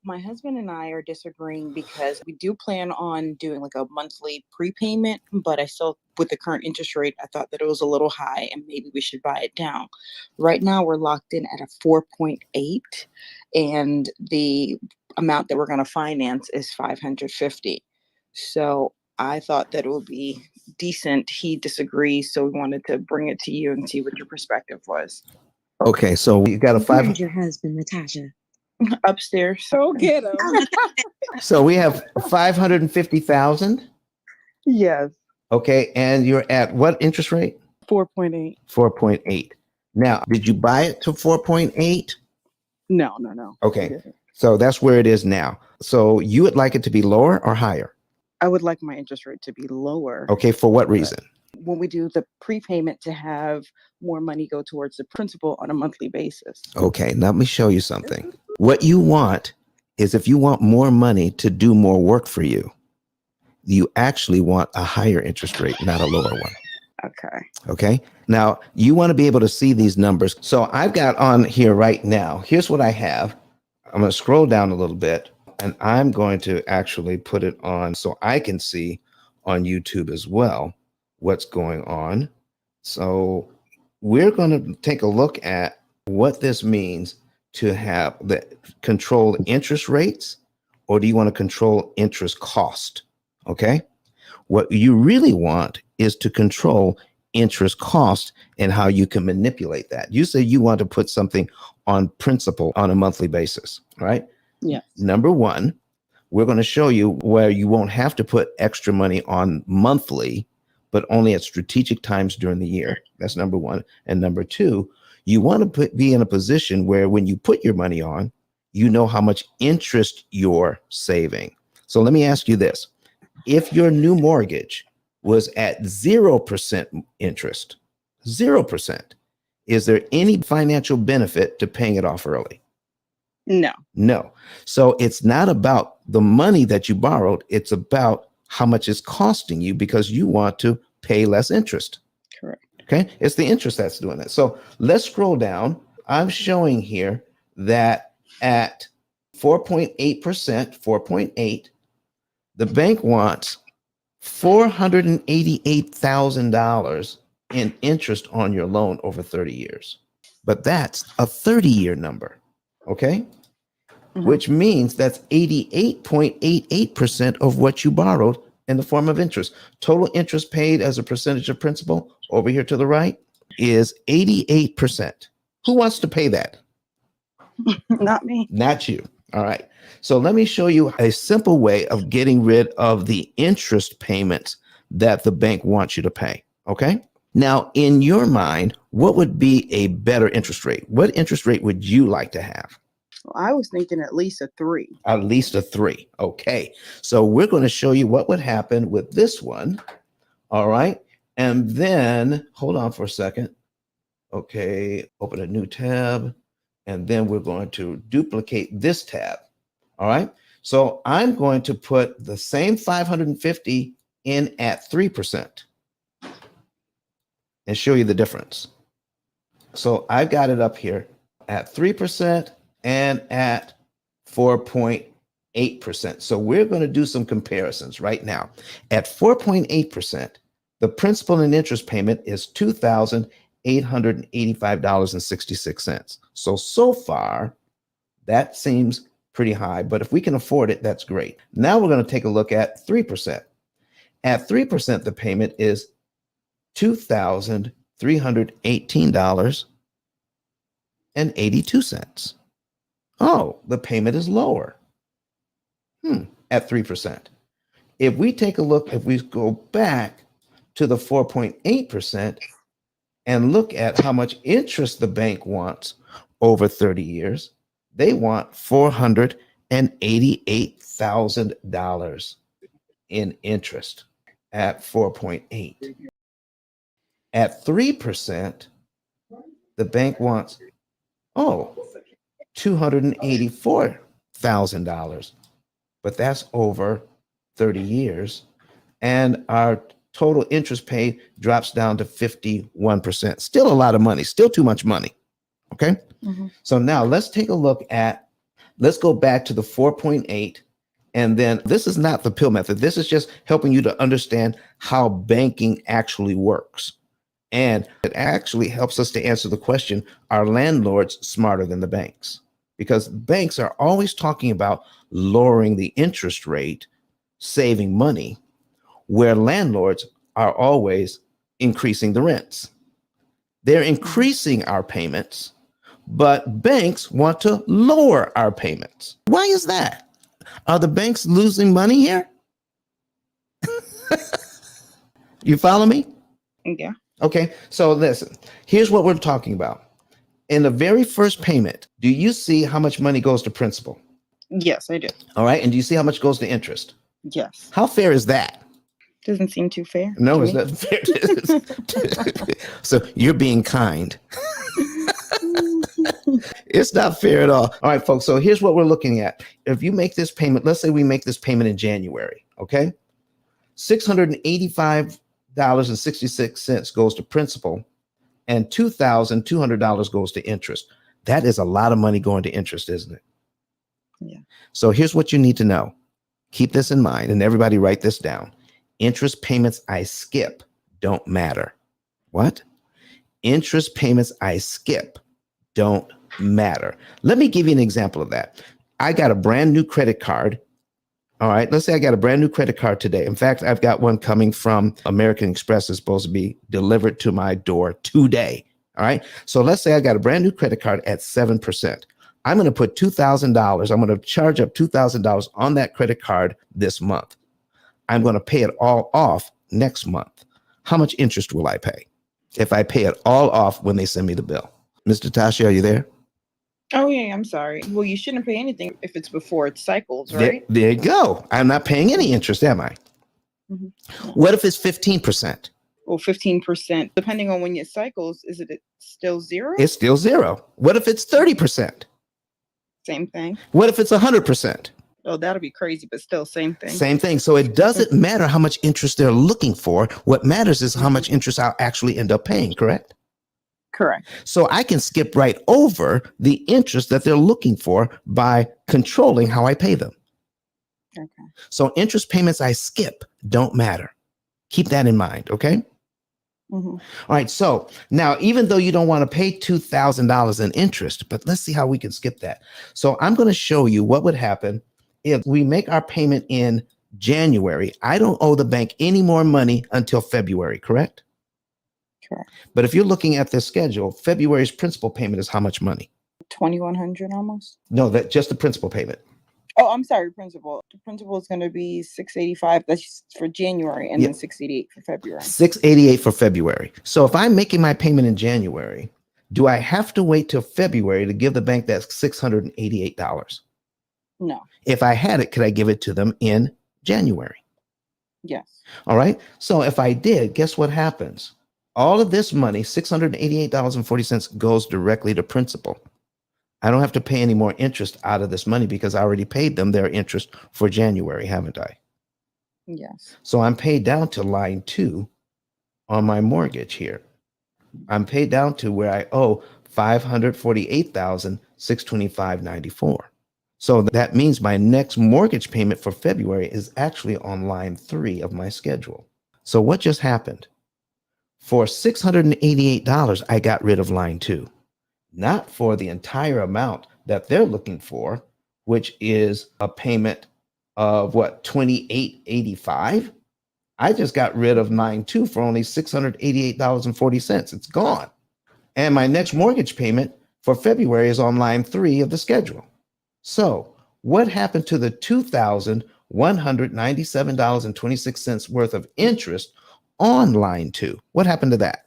My husband and I are disagreeing because we do plan on doing like a monthly prepayment, but I still, with the current interest rate, I thought that it was a little high and maybe we should buy it down. Right now, we're locked in at a 4.8, and the amount that we're going to finance is 550. So I thought that it would be decent. He disagrees, so we wanted to bring it to you and see what your perspective was. Okay, so you got a five. Where's your husband, Natasha? Upstairs. Go get him. So we have 550,000. Yes. Okay, and you're at what interest rate? 4.8. 4.8. Now, did you buy it to 4.8? No. Okay, so that's where it is now. So you would like it to be lower or higher? I would like my interest rate to be lower. Okay, for what reason? When we do the prepayment, to have more money go towards the principal on a monthly basis. Okay, now let me show you something. What you want is, if you want more money to do more work for you, you actually want a higher interest rate, not a lower one. Okay. Okay. Now you want to be able to see these numbers. So I've got on here right now, here's what I have. I'm going to scroll down a little bit and I'm going to actually put it on so I can see on YouTube as well what's going on. So we're going to take a look at what this means to have the control interest rates, or do you want to control interest cost? Okay. What you really want is to control interest cost and how you can manipulate that. You say you want to put something on principal on a monthly basis, right? Yeah. Number one, we're going to show you where you won't have to put extra money on monthly, but only at strategic times during the year. That's number one. And number two, you want to be in a position where when you put your money on, you know how much interest you're saving. So let me ask you this. If your new mortgage was at 0% interest, 0%, is there any financial benefit to paying it off early? No. No. So it's not about the money that you borrowed. It's about how much it's costing you because you want to pay less interest. Correct. Okay. It's the interest that's doing that. So let's scroll down. I'm showing here that at 4.8%, 4.8, the bank wants $488,000 in interest on your loan over 30 years. But that's a 30-year number, okay? Mm-hmm. Which means that's 88.88% of what you borrowed in the form of interest. Total interest paid as a percentage of principal over here to the right is 88%. Who wants to pay that? Not me. Not you. All right. So let me show you a simple way of getting rid of the interest payments that the bank wants you to pay. Okay. Now, in your mind, what would be a better interest rate? What interest rate would you like to have? Well, I was thinking at least a 3. At least a 3. Okay. So we're going to show you what would happen with this one. All right. And then hold on for a second. Okay. Open a new tab. And then we're going to duplicate this tab. All right. So I'm going to put the same 550 in at 3% and show you the difference. So I've got it up here at 3% and at 4.8%. So we're going to do some comparisons right now. At 4.8%, the principal and interest payment is $2,885.66. So far, that seems pretty high, but if we can afford it, that's great. Now we're going to take a look at 3%. At 3%, the payment is $2,318.82. Oh, the payment is lower. At 3%. If we take a look, if we go back to the 4.8% and look at how much interest the bank wants over 30 years, they want $488,000 in interest at 4.8. At 3%, the bank wants, $284,000, but that's over 30 years. And our total interest paid drops down to 51%. Still a lot of money, still too much money. Okay. Mm-hmm. So now let's take a look at Let's go back to the 4.8. And then this is not the P.I.L.L method. This is just helping you to understand how banking actually works. And it actually helps us to answer the question, are landlords smarter than the banks? Because banks are always talking about lowering the interest rate, saving money, where landlords are always increasing the rents. They're increasing our payments, but banks want to lower our payments. Why is that? Are the banks losing money here? You follow me? Yeah. Okay, so listen, here's what we're talking about. In the very first payment, do you see how much money goes to principal? Yes, I do. All right, and do you see how much goes to interest? Yes. How fair is that? Doesn't seem too fair. No, to it's me. not fair. So you're being kind. It's not fair at all. All right, folks. So here's what we're looking at. If you make this payment, let's say we make this payment in January, okay? $685.66 goes to principal and $2,200 goes to interest. That is a lot of money going to interest, isn't it? Yeah. So here's what you need to know. Keep this in mind, and everybody write this down. Interest payments I skip don't matter. What? Interest payments I skip don't matter. Let me give you an example of that. I got a brand new credit card. All right, let's say I got a brand new credit card today. In fact, I've got one coming from American Express that's supposed to be delivered to my door today. All right, so let's say I got a brand new credit card at 7%. I'm going to put $2,000. I'm going to charge up $2,000 on that credit card this month. I'm going to pay it all off next month. How much interest will I pay if I pay it all off when they send me the bill? Mr. Tashi, are you there? Oh, yeah, I'm sorry. Well, you shouldn't pay anything if it's before it cycles, There, right? there you go. I'm not paying any interest, am I? Mm-hmm. What if it's 15%? Well, 15%, depending on when it cycles, is it still zero? It's still zero. What if it's 30%? Same thing. What if it's 100%? Oh, that'll be crazy, but still same thing. Same thing. So it doesn't matter how much interest they're looking for. What matters is how much interest I'll actually end up paying, correct? Correct. So I can skip right over the interest that they're looking for by controlling how I pay them. Okay. So interest payments I skip don't matter. Keep that in mind, okay? Mm-hmm. All right, so now even though you don't want to pay $2,000 in interest, but let's see how we can skip that. So I'm going to show you what would happen if we make our payment in January. I don't owe the bank any more money until February, correct? Correct. But if you're looking at this schedule, February's principal payment is how much money? $2,100 almost. No, that just the principal payment. Oh, I'm sorry, principal. The principal is going to be $685. That's for January, and then $688 for February. $688 for February. So if I'm making my payment in January, do I have to wait till February to give the bank that $688? No. If I had it, could I give it to them in January? Yes. All right. So if I did, guess what happens? All of this money, $688.40, goes directly to principal. I don't have to pay any more interest out of this money because I already paid them their interest for January, haven't I? Yes. So I'm paid down to line 2 on my mortgage here. I'm paid down to where I owe $548,625.94. So that means my next mortgage payment for February is actually on line 3 of my schedule. So what just happened? For $688, I got rid of line 2. Not for the entire amount that they're looking for, which is a payment of what, $2,885. I just got rid of line 2 for only $688.40. It's gone. And my next mortgage payment for February is on line 3 of the schedule. So what happened to the $2,197.26 worth of interest on line 2? What happened to that?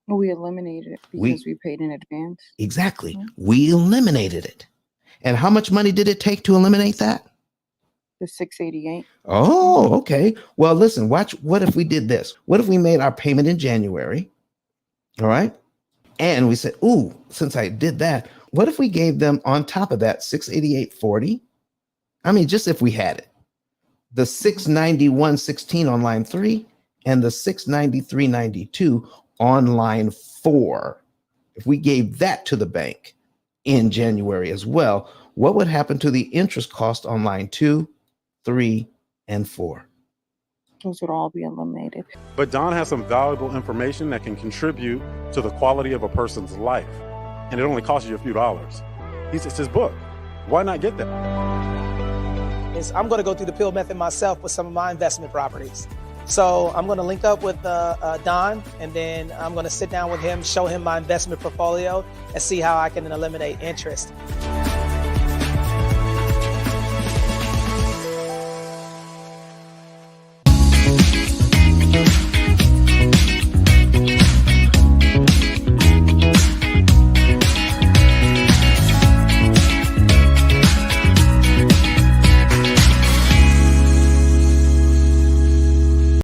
We eliminated it because we paid in advance. Exactly. We eliminated it. And how much money did it take to eliminate that? The $688. Oh, okay. Well, listen, watch. What if we did this? What if we made our payment in January? All right. And we said, ooh, since I did that, what if we gave them on top of that $688.40? I mean, just if we had it, the $691.16 on line 3 and the $693.92 on line 4. If we gave that to the bank in January as well, what would happen to the interest cost on line 2, 3, and 4? Those would all be eliminated. But Don has some valuable information that can contribute to the quality of a person's life. And it only costs you a few dollars. It's his book. Why not get that? I'm going to go through the P.I.L.L method myself with some of my investment properties. So I'm going to link up with Don, and then I'm going to sit down with him, show him my investment portfolio, and see how I can eliminate interest.